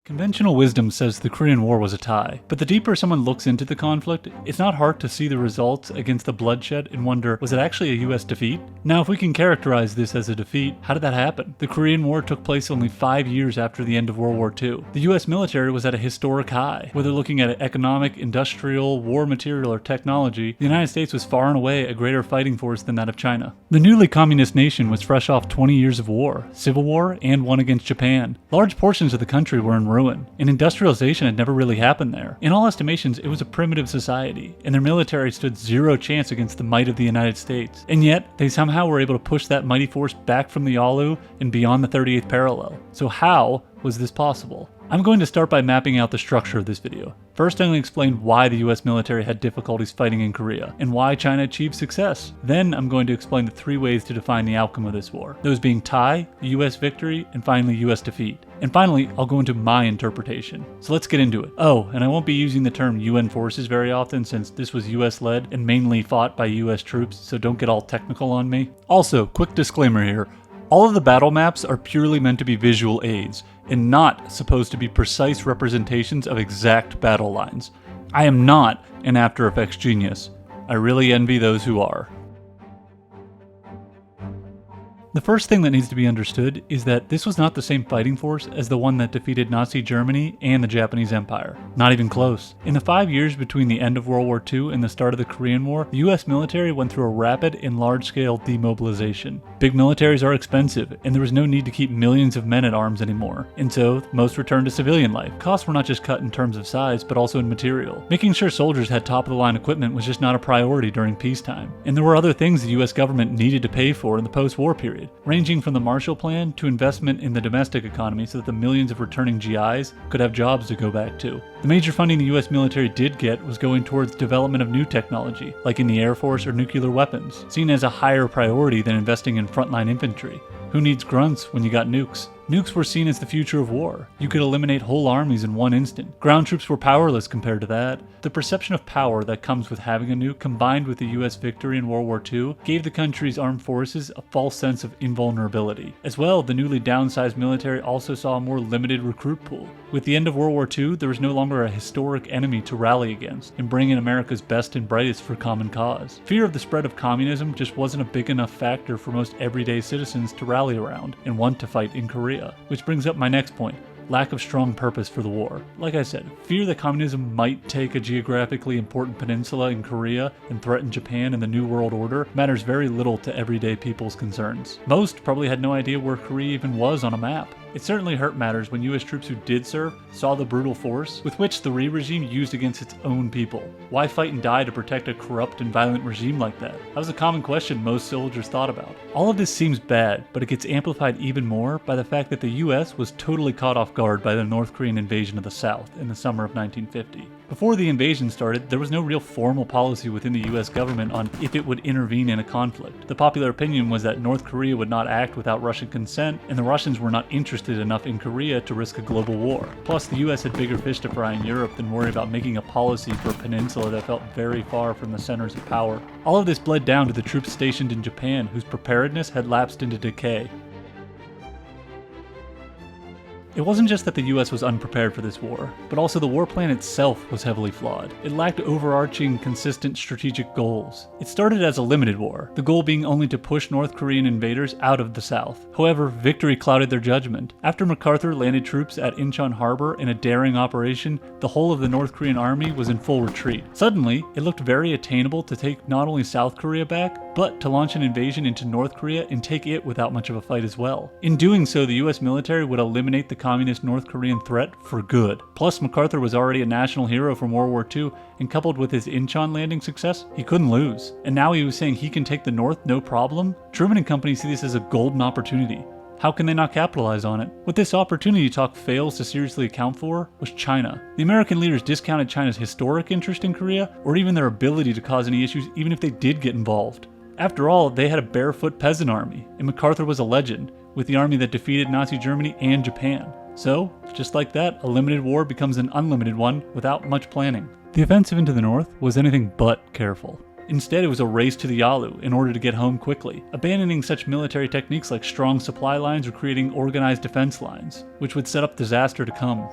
Conventional wisdom says the Korean War was a tie, but the deeper someone looks into the conflict, it's not hard to see the results against the bloodshed and wonder, was it actually a US defeat? Now, if we can characterize this as a defeat, how did that happen? The Korean War took place only 5 years after the end of World War II. The US military was at a historic high. Whether looking at economic, industrial, war material, or technology, the United States was far and away a greater fighting force than that of China. The newly communist nation was fresh off 20 years of war, civil war, and one against Japan. Large portions of the country were in ruin, and industrialization had never really happened there. In all estimations, it was a primitive society, and their military stood zero chance against the might of the United States. And yet, they somehow were able to push that mighty force back from the Yalu and beyond the 38th parallel. So how was this possible? I'm going to start by mapping out the structure of this video. First, I'm going to explain why the US military had difficulties fighting in Korea, and why China achieved success. Then, I'm going to explain the 3 ways to define the outcome of this war, those being tie, US victory, and finally US defeat. And finally, I'll go into my interpretation. So let's get into it. Oh, and I won't be using the term UN forces very often since this was US led and mainly fought by US troops, so don't get all technical on me. Also, quick disclaimer here. All of the battle maps are purely meant to be visual aids, and not supposed to be precise representations of exact battle lines. I am not an After Effects genius. I really envy those who are. The first thing that needs to be understood is that this was not the same fighting force as the one that defeated Nazi Germany and the Japanese Empire. Not even close. In the 5 years between the end of World War II and the start of the Korean War, the US military went through a rapid and large-scale demobilization. Big militaries are expensive, and there was no need to keep millions of men at arms anymore, and so most returned to civilian life. Costs were not just cut in terms of size, but also in material. Making sure soldiers had top-of-the-line equipment was just not a priority during peacetime. And there were other things the US government needed to pay for in the post-war period, ranging from the Marshall Plan to investment in the domestic economy so that the millions of returning GIs could have jobs to go back to. The major funding the US military did get was going towards development of new technology, like in the Air Force or nuclear weapons, seen as a higher priority than investing in frontline infantry. Who needs grunts when you got nukes? Nukes were seen as the future of war. You could eliminate whole armies in one instant. Ground troops were powerless compared to that. The perception of power that comes with having a nuke, combined with the US victory in World War II, gave the country's armed forces a false sense of invulnerability. As well, the newly downsized military also saw a more limited recruit pool. With the end of World War II, there was no longer a historic enemy to rally against and bring in America's best and brightest for common cause. Fear of the spread of communism just wasn't a big enough factor for most everyday citizens to rally around and want to fight in Korea. Which brings up my next point. Lack of strong purpose for the war. Like I said, fear that communism might take a geographically important peninsula in Korea and threaten Japan and the New World Order matters very little to everyday people's concerns. Most probably had no idea where Korea even was on a map. It certainly hurt matters when US troops who did serve saw the brutal force with which the Rhee regime used against its own people. Why fight and die to protect a corrupt and violent regime like that? That was a common question most soldiers thought about. All of this seems bad, but it gets amplified even more by the fact that the US was totally caught off guard by the North Korean invasion of the South in the summer of 1950. Before the invasion started, there was no real formal policy within the US government on if it would intervene in a conflict. The popular opinion was that North Korea would not act without Russian consent, and the Russians were not interested enough in Korea to risk a global war. Plus, the US had bigger fish to fry in Europe than worry about making a policy for a peninsula that felt very far from the centers of power. All of this bled down to the troops stationed in Japan, whose preparedness had lapsed into decay. It wasn't just that the US was unprepared for this war, but also the war plan itself was heavily flawed. It lacked overarching, consistent strategic goals. It started as a limited war, the goal being only to push North Korean invaders out of the South. However, victory clouded their judgment. After MacArthur landed troops at Incheon Harbor in a daring operation, the whole of the North Korean army was in full retreat. Suddenly, it looked very attainable to take not only South Korea back, but to launch an invasion into North Korea and take it without much of a fight as well. In doing so, the US military would eliminate the communist North Korean threat for good. Plus, MacArthur was already a national hero from World War II, and coupled with his Incheon landing success, he couldn't lose. And now he was saying he can take the North no problem? Truman and company see this as a golden opportunity. How can they not capitalize on it? What this opportunity talk fails to seriously account for was China. The American leaders discounted China's historic interest in Korea, or even their ability to cause any issues even if they did get involved. After all, they had a barefoot peasant army, and MacArthur was a legend, with the army that defeated Nazi Germany and Japan. So, just like that, a limited war becomes an unlimited one without much planning. The offensive into the north was anything but careful. Instead, it was a race to the Yalu in order to get home quickly, abandoning such military techniques like strong supply lines or creating organized defense lines, which would set up disaster to come.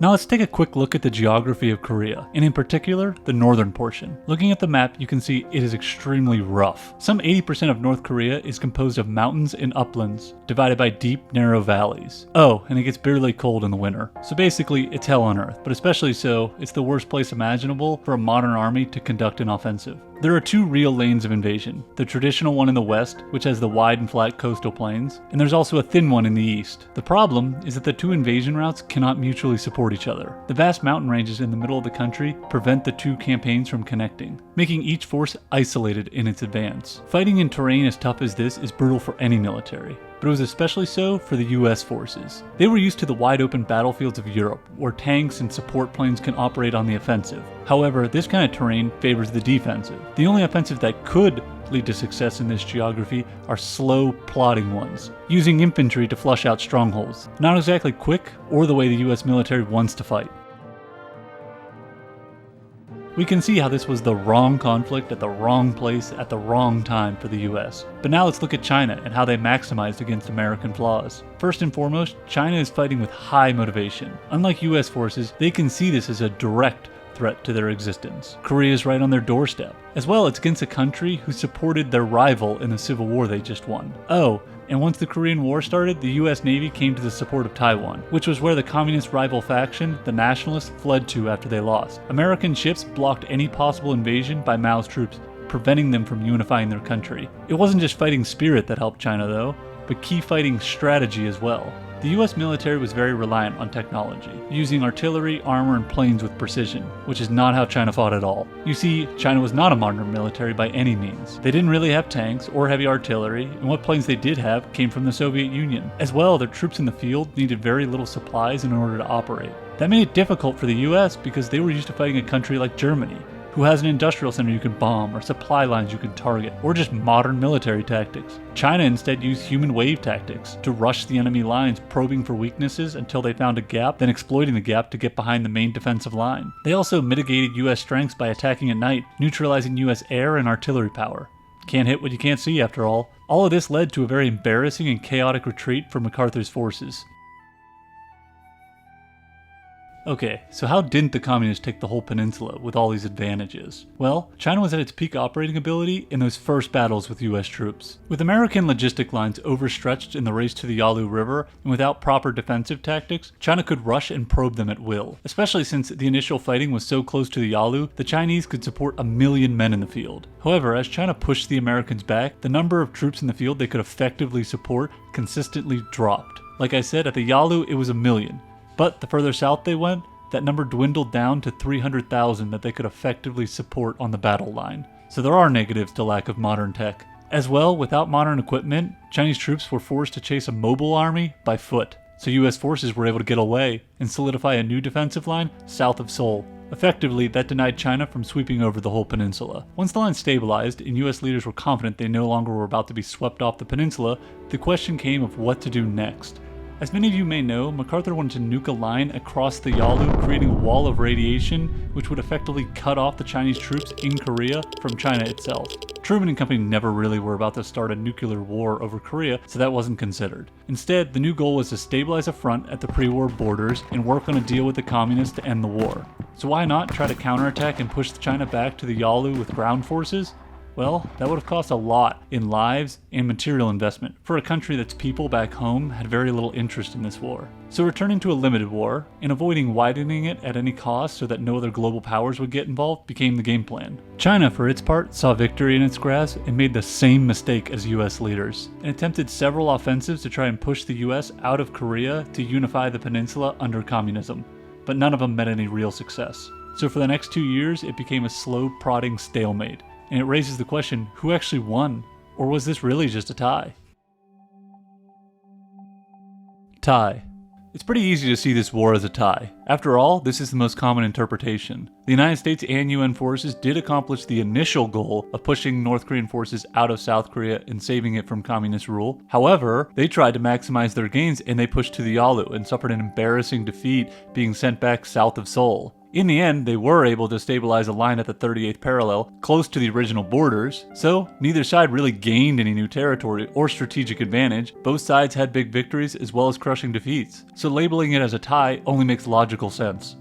Now let's take a quick look at the geography of Korea, and in particular, the northern portion. Looking at the map, you can see it is extremely rough. Some 80% of North Korea is composed of mountains and uplands, divided by deep, narrow valleys. Oh, and it gets bitterly cold in the winter. So basically, it's hell on earth, but especially so, it's the worst place imaginable for a modern army to conduct an offensive. There are two real lanes of invasion. The traditional one in the west, which has the wide and flat coastal plains, and there's also a thin one in the east. The problem is that the two invasion routes cannot mutually support each other. The vast mountain ranges in the middle of the country prevent the two campaigns from connecting, making each force isolated in its advance. Fighting in terrain as tough as this is brutal for any military, but it was especially so for the US forces. They were used to the wide open battlefields of Europe, where tanks and support planes can operate on the offensive. However, this kind of terrain favors the defensive. The only offensive that could lead to success in this geography are slow, plodding ones, using infantry to flush out strongholds. Not exactly quick, or the way the US military wants to fight. We can see how this was the wrong conflict at the wrong place at the wrong time for the US. But now let's look at China and how they maximized against American flaws. First and foremost, China is fighting with high motivation. Unlike US forces, they can see this as a direct threat to their existence. Korea is right on their doorstep. As well, it's against a country who supported their rival in the civil war they just won. Oh, and once the Korean War started, the US Navy came to the support of Taiwan, which was where the communist rival faction, the Nationalists, fled to after they lost. American ships blocked any possible invasion by Mao's troops, preventing them from unifying their country. It wasn't just fighting spirit that helped China though, but key fighting strategy as well. The US military was very reliant on technology, using artillery, armor, and planes with precision, which is not how China fought at all. You see, China was not a modern military by any means. They didn't really have tanks or heavy artillery, and what planes they did have came from the Soviet Union. As well, their troops in the field needed very little supplies in order to operate. That made it difficult for the US because they were used to fighting a country like Germany, who has an industrial center you can bomb, or supply lines you can target, or just modern military tactics. China instead used human wave tactics to rush the enemy lines, probing for weaknesses until they found a gap, then exploiting the gap to get behind the main defensive line. They also mitigated US strengths by attacking at night, neutralizing US air and artillery power. Can't hit what you can't see after all. All of this led to a very embarrassing and chaotic retreat for MacArthur's forces. Okay, so how didn't the communists take the whole peninsula with all these advantages? Well, China was at its peak operating ability in those first battles with US troops. With American logistic lines overstretched in the race to the Yalu River, and without proper defensive tactics, China could rush and probe them at will. Especially since the initial fighting was so close to the Yalu, the Chinese could support 1 million men in the field. However, as China pushed the Americans back, the number of troops in the field they could effectively support consistently dropped. Like I said, at the Yalu it was 1 million. But the further south they went, that number dwindled down to 300,000 that they could effectively support on the battle line. So there are negatives to lack of modern tech. As well, without modern equipment, Chinese troops were forced to chase a mobile army by foot. So US forces were able to get away and solidify a new defensive line south of Seoul. Effectively, that denied China from sweeping over the whole peninsula. Once the line stabilized and US leaders were confident they no longer were about to be swept off the peninsula, the question came of what to do next. As many of you may know, MacArthur wanted to nuke a line across the Yalu, creating a wall of radiation which would effectively cut off the Chinese troops in Korea from China itself. Truman and company never really were about to start a nuclear war over Korea, so that wasn't considered. Instead, the new goal was to stabilize a front at the pre-war borders and work on a deal with the communists to end the war. So why not try to counterattack and push China back to the Yalu with ground forces? Well, that would have cost a lot in lives and material investment for a country that's people back home had very little interest in this war. So returning to a limited war and avoiding widening it at any cost so that no other global powers would get involved became the game plan. China, for its part, saw victory in its grasp and made the same mistake as US leaders, and attempted several offensives to try and push the US out of Korea to unify the peninsula under communism, but none of them met any real success. So for the next 2 years, it became a slow, prodding stalemate. And it raises the question, who actually won? Or was this really just a tie? Tie. It's pretty easy to see this war as a tie. After all, this is the most common interpretation. The United States and UN forces did accomplish the initial goal of pushing North Korean forces out of South Korea and saving it from communist rule. However, they tried to maximize their gains and they pushed to the Yalu and suffered an embarrassing defeat, being sent back south of Seoul. In the end, they were able to stabilize a line at the 38th parallel, close to the original borders, so neither side really gained any new territory or strategic advantage. Both sides had big victories as well as crushing defeats, so labeling it as a tie only makes logical sense.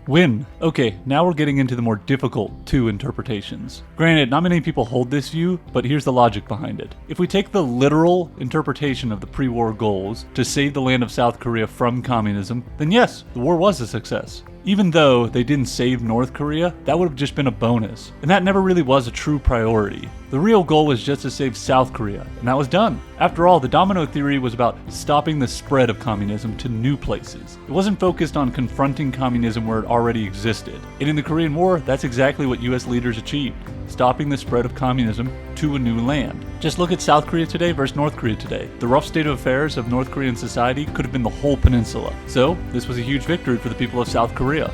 Win. Okay, now we're getting into the more difficult two interpretations. Granted, not many people hold this view, but here's the logic behind it. If we take the literal interpretation of the pre-war goals to save the land of South Korea from communism, then yes, the war was a success. Even though they didn't save North Korea, that would have just been a bonus, and that never really was a true priority. The real goal was just to save South Korea, and that was done. After all, the domino theory was about stopping the spread of communism to new places. It wasn't focused on confronting communism where it already existed. And in the Korean War, that's exactly what US leaders achieved, stopping the spread of communism to a new land. Just look at South Korea today versus North Korea today. The rough state of affairs of North Korean society could have been the whole peninsula. So, this was a huge victory for the people of South Korea.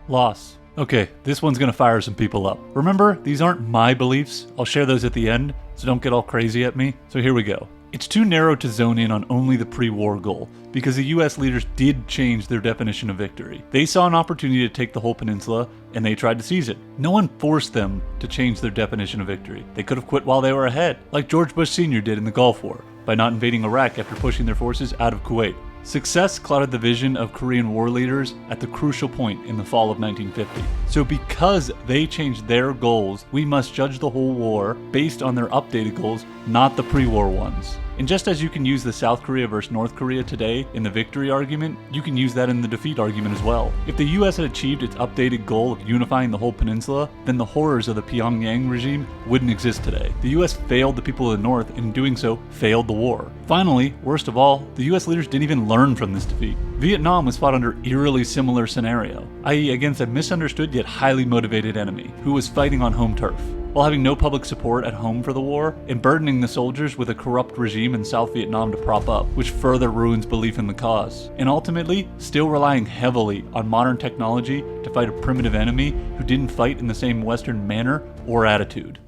Loss. Okay, this one's gonna fire some people up. Remember, these aren't my beliefs. I'll share those at the end, so don't get all crazy at me. So here we go. It's too narrow to zone in on only the pre-war goal, because the US leaders did change their definition of victory. They saw an opportunity to take the whole peninsula, and they tried to seize it. No one forced them to change their definition of victory. They could have quit while they were ahead, like George Bush Sr. did in the Gulf War, by not invading Iraq after pushing their forces out of Kuwait. Success clouded the vision of Korean war leaders at the crucial point in the fall of 1950. So because they changed their goals, we must judge the whole war based on their updated goals, not the pre-war ones. And just as you can use the South Korea versus North Korea today in the victory argument, you can use that in the defeat argument as well. If the US had achieved its updated goal of unifying the whole peninsula, then the horrors of the Pyongyang regime wouldn't exist today. The US failed the people of the North, and in doing so, failed the war. Finally, worst of all, the US leaders didn't even learn from this defeat. Vietnam was fought under eerily similar scenario, i.e. against a misunderstood yet highly motivated enemy, who was fighting on home turf. While having no public support at home for the war, and burdening the soldiers with a corrupt regime in South Vietnam to prop up, which further ruins belief in the cause. And ultimately, still relying heavily on modern technology to fight a primitive enemy who didn't fight in the same Western manner or attitude.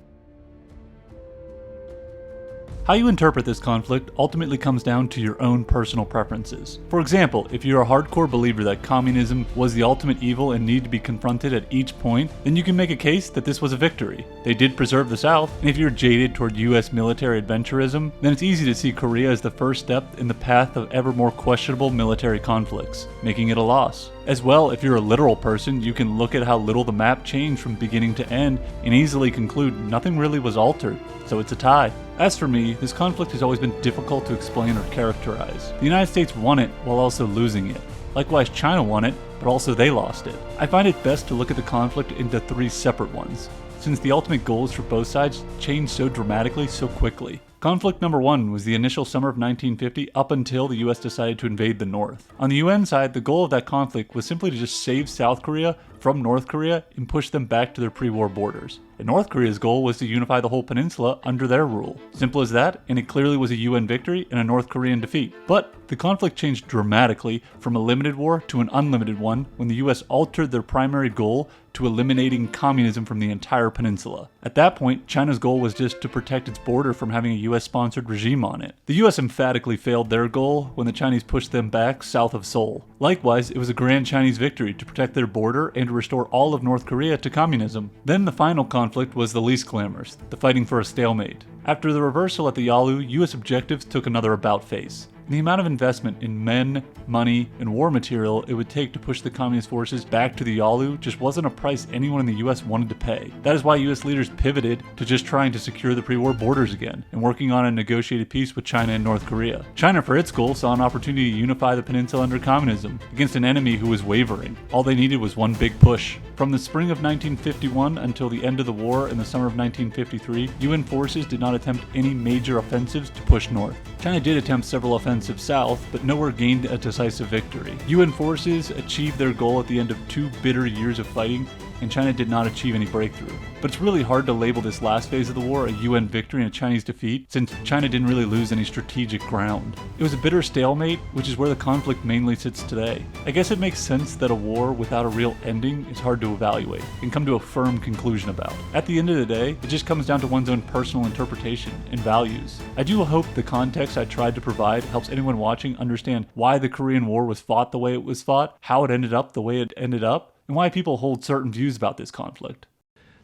How you interpret this conflict ultimately comes down to your own personal preferences. For example, if you're a hardcore believer that communism was the ultimate evil and needed to be confronted at each point, then you can make a case that this was a victory. They did preserve the South, and if you're jaded toward US military adventurism, then it's easy to see Korea as the first step in the path of ever more questionable military conflicts, making it a loss. As well, if you're a literal person, you can look at how little the map changed from beginning to end and easily conclude nothing really was altered, so it's a tie. As for me, this conflict has always been difficult to explain or characterize. The United States won it while also losing it. Likewise, China won it, but also they lost it. I find it best to look at the conflict into three separate ones, since the ultimate goals for both sides changed so dramatically so quickly. Conflict number one was the initial summer of 1950 up until the US decided to invade the North. On the UN side, the goal of that conflict was simply to just save South Korea from North Korea and push them back to their pre-war borders. And North Korea's goal was to unify the whole peninsula under their rule. Simple as that, and it clearly was a UN victory and a North Korean defeat. But the conflict changed dramatically from a limited war to an unlimited one when the US altered their primary goal to eliminating communism from the entire peninsula. At that point, China's goal was just to protect its border from having a US-sponsored regime on it. The US emphatically failed their goal when the Chinese pushed them back south of Seoul. Likewise, it was a grand Chinese victory to protect their border and to restore all of North Korea to communism. Then the final conflict was the least glamorous, the fighting for a stalemate. After the reversal at the Yalu, US objectives took another about-face. The amount of investment in men, money, and war material it would take to push the communist forces back to the Yalu just wasn't a price anyone in the US wanted to pay. That is why US leaders pivoted to just trying to secure the pre-war borders again, and working on a negotiated peace with China and North Korea. China, for its goal, saw an opportunity to unify the peninsula under communism, against an enemy who was wavering. All they needed was one big push. From the spring of 1951 until the end of the war in the summer of 1953, UN forces did not attempt any major offensives to push north. China did attempt several offensives south, but nowhere gained a decisive victory. UN forces achieved their goal at the end of 2 bitter years of fighting and China did not achieve any breakthrough. But it's really hard to label this last phase of the war a UN victory and a Chinese defeat, since China didn't really lose any strategic ground. It was a bitter stalemate, which is where the conflict mainly sits today. I guess it makes sense that a war without a real ending is hard to evaluate and come to a firm conclusion about. At the end of the day, it just comes down to one's own personal interpretation and values. I do hope the context I tried to provide helps anyone watching understand why the Korean War was fought the way it was fought, how it ended up the way it ended up, and why people hold certain views about this conflict.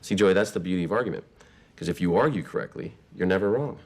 See, Joey, that's the beauty of argument. Because if you argue correctly, you're never wrong.